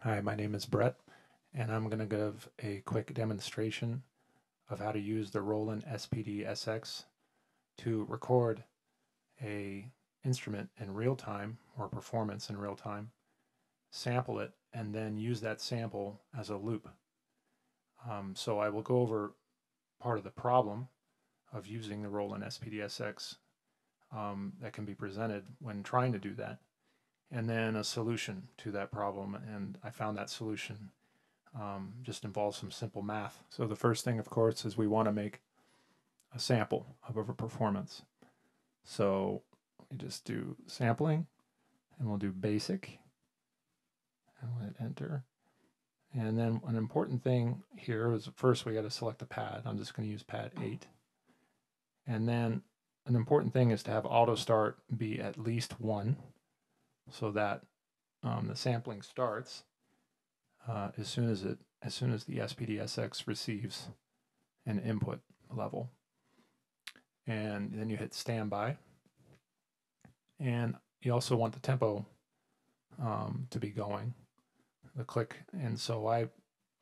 Hi, my name is Brett, and I'm going to give a quick demonstration of how to use the Roland SPD-SX to record a instrument in real time or performance in real time, sample it, and then use that sample as a loop. So I will go over part of the problem of using the Roland SPD-SX that can be presented when trying to do that, and then a solution to that problem. And I found that solution just involves some simple math. So the first thing, of course, is we want to make a sample of a performance. So we just do sampling, and we'll do basic, and we'll hit enter. And then an important thing here is first we got to select a pad. I'm just going to use pad 8. And then an important thing is to have auto start be at least 1, so that the sampling starts as soon as the SPD-SX receives an input level. And then you hit standby. And you also want the tempo to be going, the click. And so I've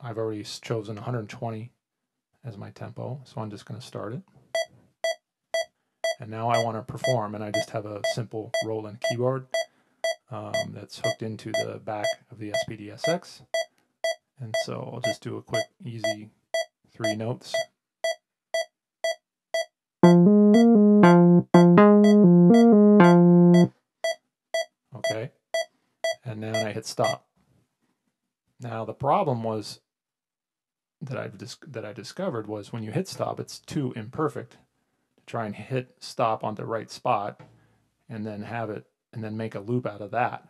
already chosen 120 as my tempo, so I'm just going to start it. And now I want to perform, and I just have a simple Roland keyboard that's hooked into the back of the SPD-SX. And so I'll just do a quick, easy 3 notes. Okay, and then I hit stop. Now the problem was that I discovered was when you hit stop, it's too imperfect to try and hit stop on the right spot and then have it and then make a loop out of that.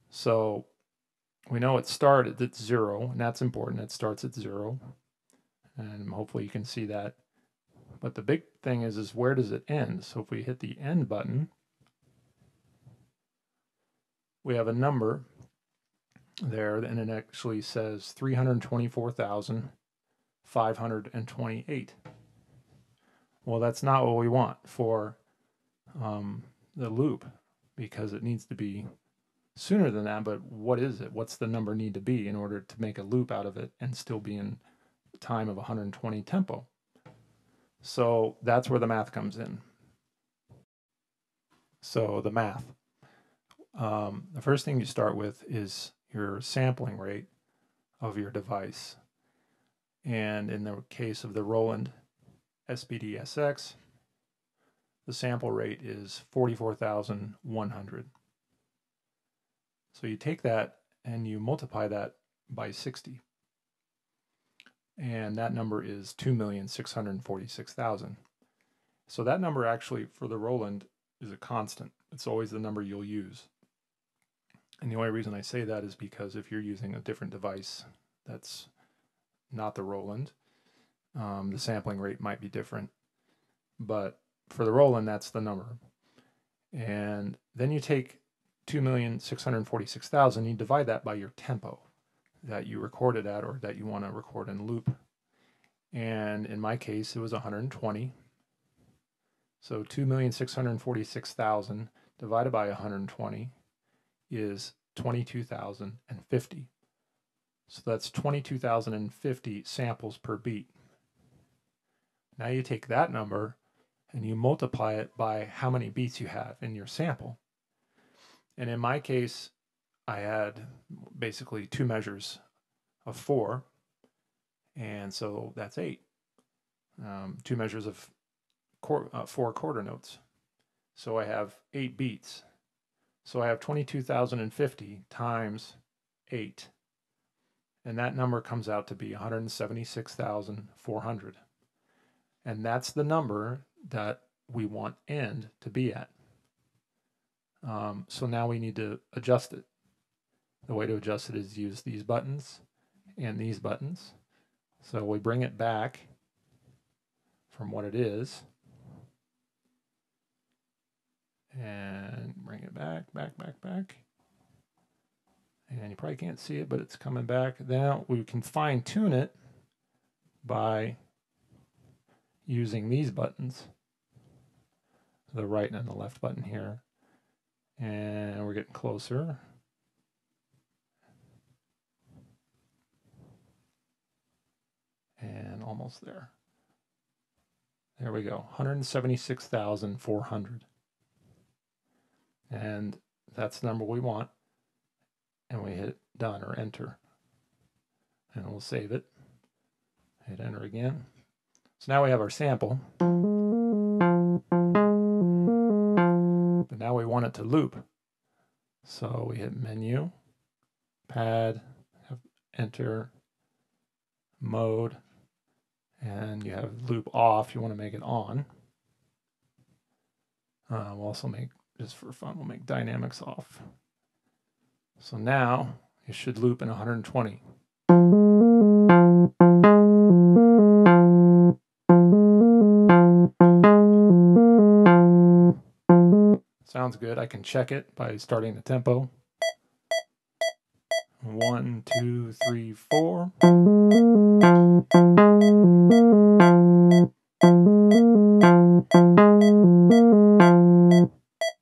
So we know it started at 0, and that's important. It starts at 0, and hopefully you can see that. But the big thing is where does it end? So if we hit the end button, we have a number there, and it actually says 324,528. Well, that's not what we want for the loop, because it needs to be sooner than that. But what is it? What's the number need to be in order to make a loop out of it and still be in time of 120 tempo? So that's where the math comes in. So the math. The first thing you start with is your sampling rate of your device. And in the case of the Roland SPD-SX, the sample rate is 44,100. So you take that and you multiply that by 60. And that number is 2,646,000. So that number actually for the Roland is a constant. It's always the number you'll use. And the only reason I say that is because if you're using a different device that's not the Roland, the sampling rate might be different. But for the Roland, that's the number. And then you take 2,646,000, you divide that by your tempo that you recorded at or that you want to record in loop. And in my case, it was 120. So 2,646,000 divided by 120 is 22,050. So that's 22,050 samples per beat. Now you take that number and you multiply it by how many beats you have in your sample. And in my case, I had basically 2 measures of 4, and so that's 8. 2 measures of 4 quarter notes. So I have 8 beats. So I have 22,050 times 8. And that number comes out to be 176,400. And that's the number that we want end to be at. So now we need to adjust it. The way to adjust it is use these buttons and these buttons. So we bring it back from what it is. And bring it back. And you probably can't see it, but it's coming back. Now we can fine tune it by using these buttons, the right and the left button here. And we're getting closer. almost there. There we go, 176,400. And that's the number we want. And we hit done or enter. And we'll save it. Hit enter again. So now we have our sample. But now we want it to loop. So we hit menu, pad, enter, mode, and you have loop off. You want to make it on. We'll also make, just for fun, we'll make dynamics off. So now it should loop in 120. Sounds good. I can check it by starting the tempo. 1, 2, 3, 4.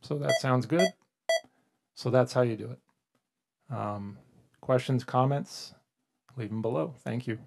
So that sounds good. So that's how you do it. Questions, comments, leave them below. Thank you.